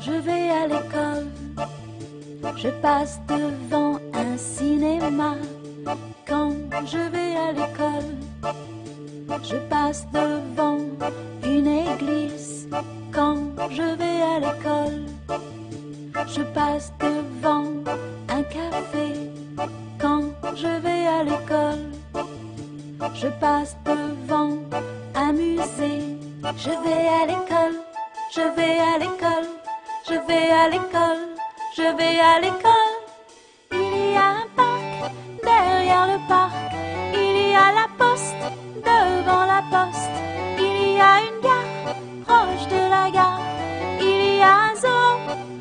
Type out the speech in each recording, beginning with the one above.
je vais à l'école, je passe devant un cinéma. Quand je vais à l'école, je passe devant une église. Quand je vais à l'école, je passe devant un café. Quand je vais à l'école, je passe devant un musée. Je vais à l'école, je vais à l'école, je vais à l'école, je vais à l'école. Il y a un parc, derrière le parc, il y a la poste, devant la poste, il y a une gare, proche de la gare, il y a un zoo,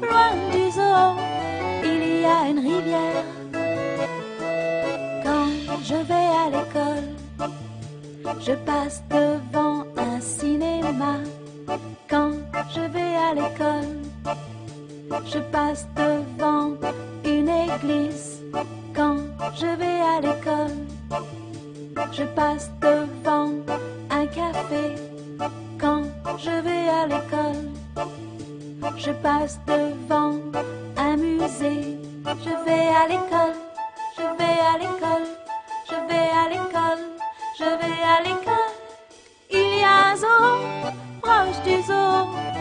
loin du zoo, il y a une rivière. Quand je vais à l'école, je passe devant un cinéma. Quand je vais à l'école, je passe devant une église. Quand je vais à l'école, je passe devant un café. Quand je vais à l'école, je passe devant un musée. Je vais à l'école, je vais à l'école, je vais à l'école, je vais à l'école. Il y a un zoo, proche du zoo.